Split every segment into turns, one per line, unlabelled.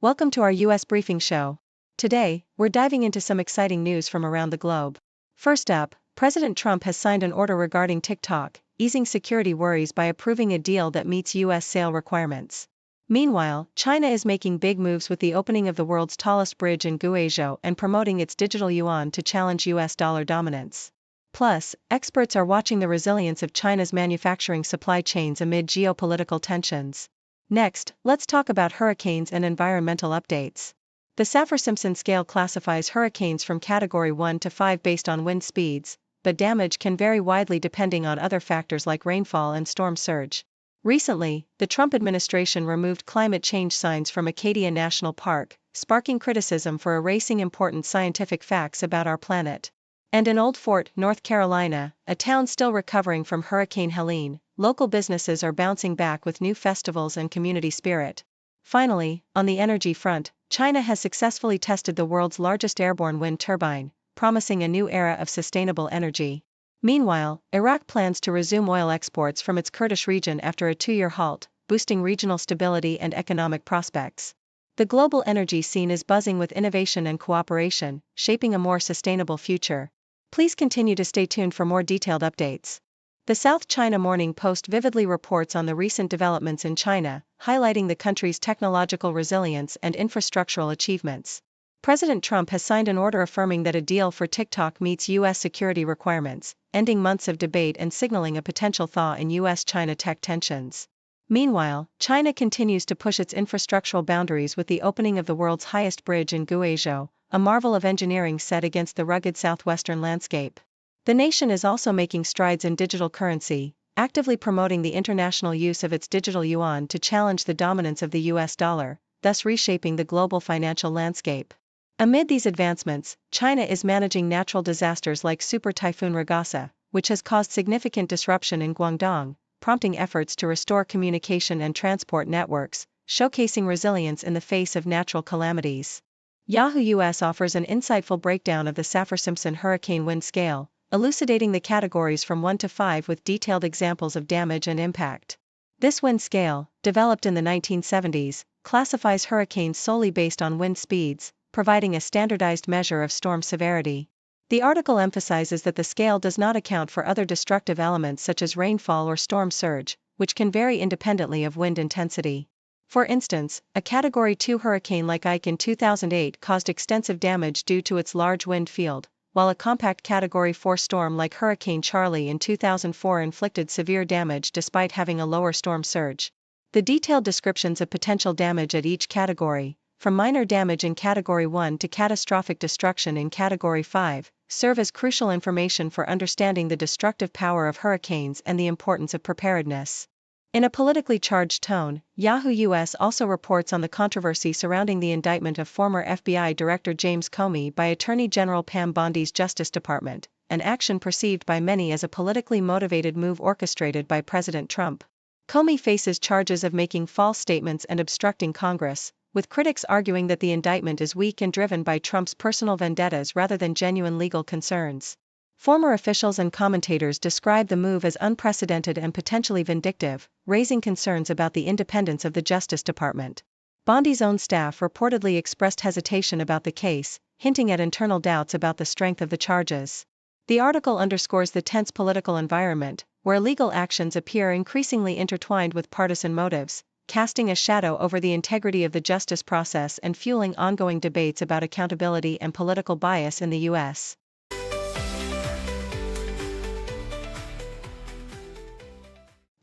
Welcome to our U.S. briefing show. Today, we're diving into some exciting news from around the globe. First up, President Trump has signed an order regarding TikTok, easing security worries by approving a deal that meets U.S. sale requirements. Meanwhile, China is making big moves with the opening of the world's tallest bridge in Guizhou and promoting its digital yuan to challenge U.S. dollar dominance. Plus, experts are watching the resilience of China's manufacturing supply chains amid geopolitical tensions. Next, let's talk about hurricanes and environmental updates. The Saffir-Simpson scale classifies hurricanes from Category 1 to 5 based on wind speeds, but damage can vary widely depending on other factors like rainfall and storm surge. Recently, the Trump administration removed climate change signs from Acadia National Park, sparking criticism for erasing important scientific facts about our planet. And in Old Fort, North Carolina, a town still recovering from Hurricane Helene, local businesses are bouncing back with new festivals and community spirit. Finally, on the energy front, China has successfully tested the world's largest airborne wind turbine, promising a new era of sustainable energy. Meanwhile, Iraq plans to resume oil exports from its Kurdish region after a 2-year halt, boosting regional stability and economic prospects. The global energy scene is buzzing with innovation and cooperation, shaping a more sustainable future. Please continue to stay tuned for more detailed updates. The South China Morning Post vividly reports on the recent developments in China, highlighting the country's technological resilience and infrastructural achievements. President Trump has signed an order affirming that a deal for TikTok meets U.S. security requirements, ending months of debate and signaling a potential thaw in U.S.-China tech tensions. Meanwhile, China continues to push its infrastructural boundaries with the opening of the world's highest bridge in Guizhou, a marvel of engineering set against the rugged southwestern landscape. The nation is also making strides in digital currency, actively promoting the international use of its digital yuan to challenge the dominance of the US dollar, thus reshaping the global financial landscape. Amid these advancements, China is managing natural disasters like Super Typhoon Ragasa, which has caused significant disruption in Guangdong, prompting efforts to restore communication and transport networks, showcasing resilience in the face of natural calamities. Yahoo US offers an insightful breakdown of the Saffir-Simpson hurricane wind scale, elucidating the categories from 1 to 5 with detailed examples of damage and impact. This wind scale, developed in the 1970s, classifies hurricanes solely based on wind speeds, providing a standardized measure of storm severity. The article emphasizes that the scale does not account for other destructive elements such as rainfall or storm surge, which can vary independently of wind intensity. For instance, a Category 2 hurricane like Ike in 2008 caused extensive damage due to its large wind field, while a compact Category 4 storm like Hurricane Charlie in 2004 inflicted severe damage despite having a lower storm surge. The detailed descriptions of potential damage at each category, from minor damage in Category 1 to catastrophic destruction in Category 5, serve as crucial information for understanding the destructive power of hurricanes and the importance of preparedness. In a politically charged tone, Yahoo US also reports on the controversy surrounding the indictment of former FBI Director James Comey by Attorney General Pam Bondi's Justice Department, an action perceived by many as a politically motivated move orchestrated by President Trump. Comey faces charges of making false statements and obstructing Congress, with critics arguing that the indictment is weak and driven by Trump's personal vendettas rather than genuine legal concerns. Former officials and commentators describe the move as unprecedented and potentially vindictive, raising concerns about the independence of the Justice Department. Bondi's own staff reportedly expressed hesitation about the case, hinting at internal doubts about the strength of the charges. The article underscores the tense political environment, where legal actions appear increasingly intertwined with partisan motives, casting a shadow over the integrity of the justice process and fueling ongoing debates about accountability and political bias in the U.S.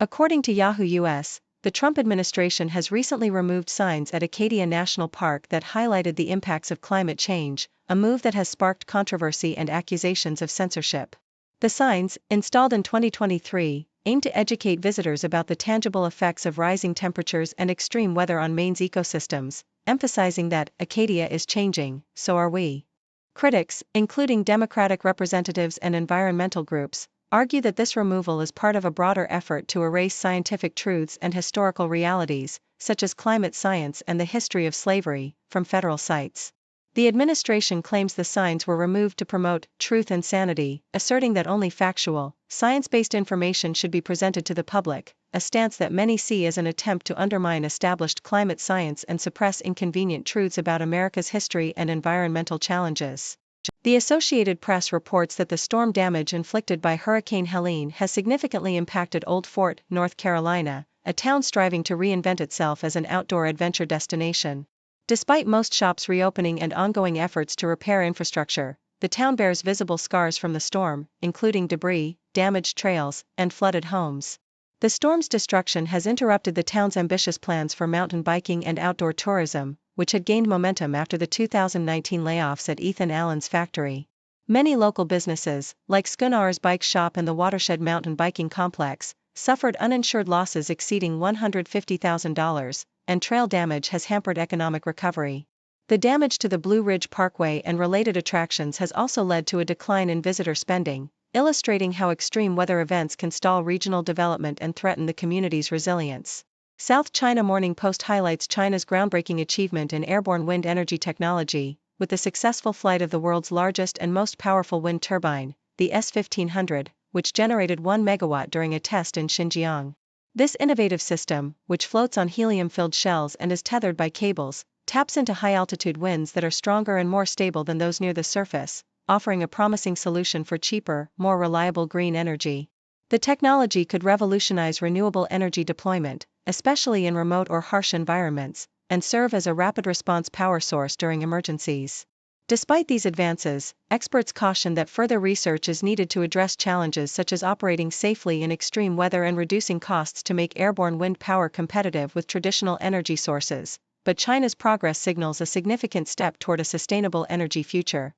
According to Yahoo US, the Trump administration has recently removed signs at Acadia National Park that highlighted the impacts of climate change, a move that has sparked controversy and accusations of censorship. The signs, installed in 2023, aim to educate visitors about the tangible effects of rising temperatures and extreme weather on Maine's ecosystems, emphasizing that Acadia is changing, so are we. Critics, including Democratic representatives and environmental groups, argue that this removal is part of a broader effort to erase scientific truths and historical realities, such as climate science and the history of slavery, from federal sites. The administration claims the signs were removed to promote truth and sanity, asserting that only factual, science-based information should be presented to the public, a stance that many see as an attempt to undermine established climate science and suppress inconvenient truths about America's history and environmental challenges. The Associated Press reports that the storm damage inflicted by Hurricane Helene has significantly impacted Old Fort, North Carolina, a town striving to reinvent itself as an outdoor adventure destination. Despite most shops reopening and ongoing efforts to repair infrastructure, the town bears visible scars from the storm, including debris, damaged trails, and flooded homes. The storm's destruction has interrupted the town's ambitious plans for mountain biking and outdoor tourism, which had gained momentum after the 2019 layoffs at Ethan Allen's factory. Many local businesses, like Skunar's Bike Shop and the Watershed Mountain Biking Complex, suffered uninsured losses exceeding $150,000, and trail damage has hampered economic recovery. The damage to the Blue Ridge Parkway and related attractions has also led to a decline in visitor spending, illustrating how extreme weather events can stall regional development and threaten the community's resilience. South China Morning Post highlights China's groundbreaking achievement in airborne wind energy technology, with the successful flight of the world's largest and most powerful wind turbine, the S-1500, which generated 1 megawatt during a test in Xinjiang. This innovative system, which floats on helium-filled shells and is tethered by cables, taps into high-altitude winds that are stronger and more stable than those near the surface, offering a promising solution for cheaper, more reliable green energy. The technology could revolutionize renewable energy deployment, especially in remote or harsh environments, and serve as a rapid response power source during emergencies. Despite these advances, experts caution that further research is needed to address challenges such as operating safely in extreme weather and reducing costs to make airborne wind power competitive with traditional energy sources. But China's progress signals a significant step toward a sustainable energy future.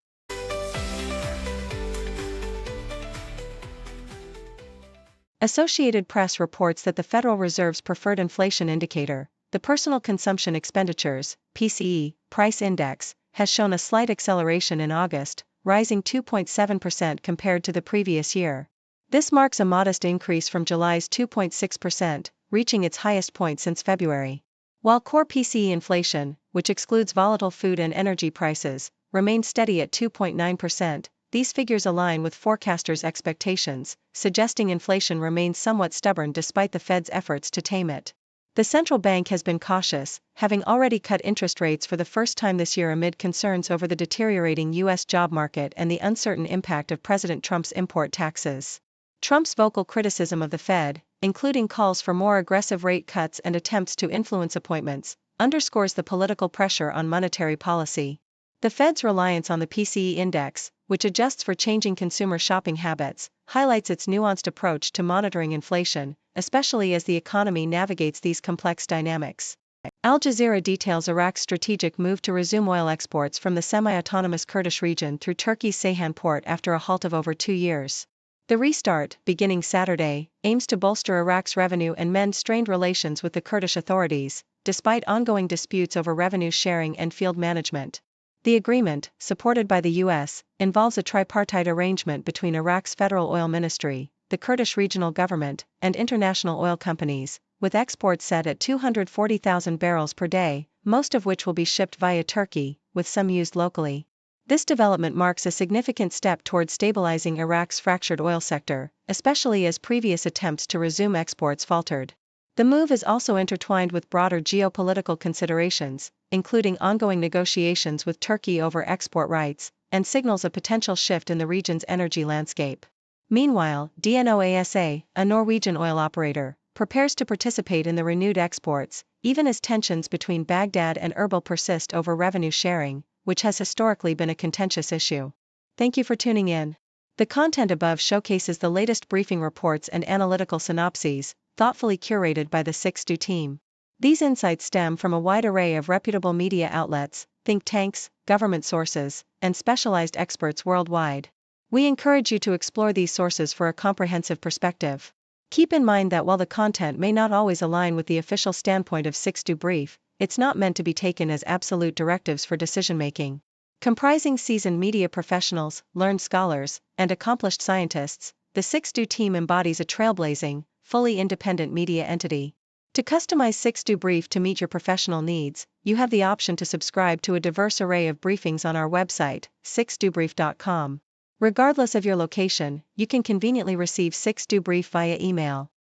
Associated Press reports that the Federal Reserve's preferred inflation indicator, the Personal Consumption Expenditures (PCE) price index, has shown a slight acceleration in August, rising 2.7% compared to the previous year. This marks a modest increase from July's 2.6%, reaching its highest point since February. While core PCE inflation, which excludes volatile food and energy prices, remained steady at 2.9%, these figures align with forecasters' expectations, suggesting inflation remains somewhat stubborn despite the Fed's efforts to tame it. The central bank has been cautious, having already cut interest rates for the first time this year amid concerns over the deteriorating U.S. job market and the uncertain impact of President Trump's import taxes. Trump's vocal criticism of the Fed, including calls for more aggressive rate cuts and attempts to influence appointments, underscores the political pressure on monetary policy. The Fed's reliance on the PCE index, which adjusts for changing consumer shopping habits, highlights its nuanced approach to monitoring inflation, especially as the economy navigates these complex dynamics. Al Jazeera details Iraq's strategic move to resume oil exports from the semi-autonomous Kurdish region through Turkey's Ceyhan port after a halt of over 2 years. The restart, beginning Saturday, aims to bolster Iraq's revenue and mend strained relations with the Kurdish authorities, despite ongoing disputes over revenue sharing and field management. The agreement, supported by the U.S., involves a tripartite arrangement between Iraq's federal oil ministry, the Kurdish regional government, and international oil companies, with exports set at 240,000 barrels per day, most of which will be shipped via Turkey, with some used locally. This development marks a significant step toward stabilizing Iraq's fractured oil sector, especially as previous attempts to resume exports faltered. The move is also intertwined with broader geopolitical considerations, including ongoing negotiations with Turkey over export rights, and signals a potential shift in the region's energy landscape. Meanwhile, DNOASA, a Norwegian oil operator, prepares to participate in the renewed exports, even as tensions between Baghdad and Erbil persist over revenue sharing, which has historically been a contentious issue. Thank you for tuning in. The content above showcases the latest briefing reports and analytical synopses, thoughtfully curated by the 6Do team. These insights stem from a wide array of reputable media outlets, think tanks, government sources, and specialized experts worldwide. We encourage you to explore these sources for a comprehensive perspective. Keep in mind that while the content may not always align with the official standpoint of 6Do Brief, it's not meant to be taken as absolute directives for decision-making. Comprising seasoned media professionals, learned scholars, and accomplished scientists, the 6Do team embodies a trailblazing, fully independent media entity. To customize 6Do Brief to meet your professional needs, you have the option to subscribe to a diverse array of briefings on our website, 6dobrief.com. Regardless of your location, you can conveniently receive 6Do Brief via email.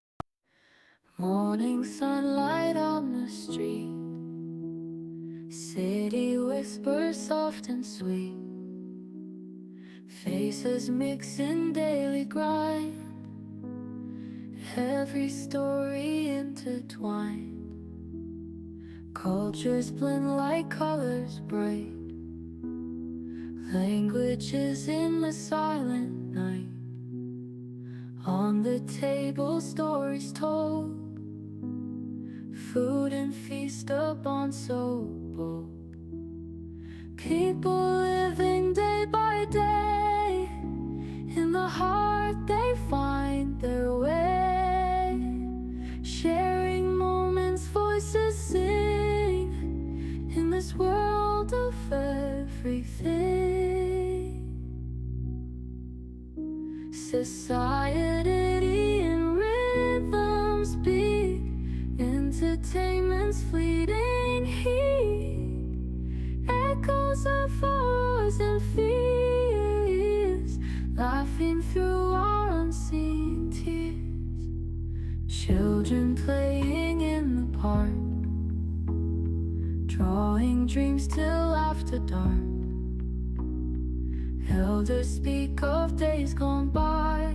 Morning sunlight on the street, city whispers soft and sweet, faces mix in daily grind, every story intertwined, cultures blend like colors bright, languages in the silent night, on the table stories told, food and feast upon so bold, people living day by day, in the heart they find their way, sharing moments, voices sing, in this world of everything. Society and rhythms beat, entertainment's fleeting heat, echoes of voice and fears, laughing through our unseen tears, children playing in the park, drawing dreams till after dark, elders speak of days gone by,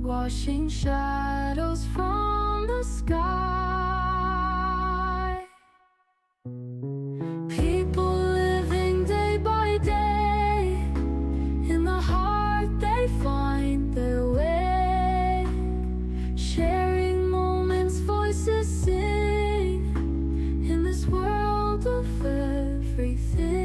washing shadows from the sky. People living day by day, in the heart they find their way, sharing moments, voices sing, in this world of everything.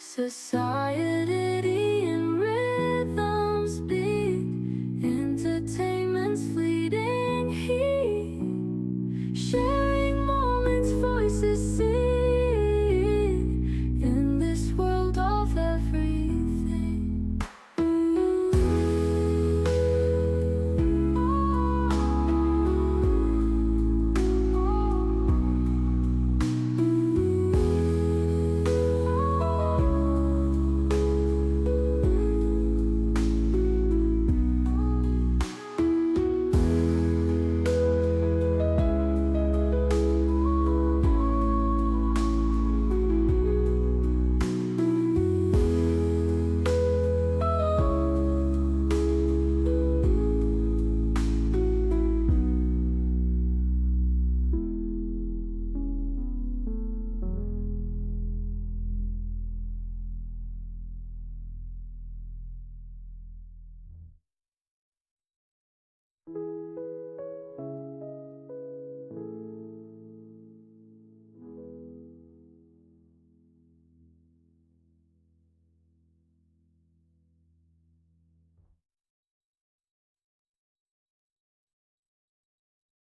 Society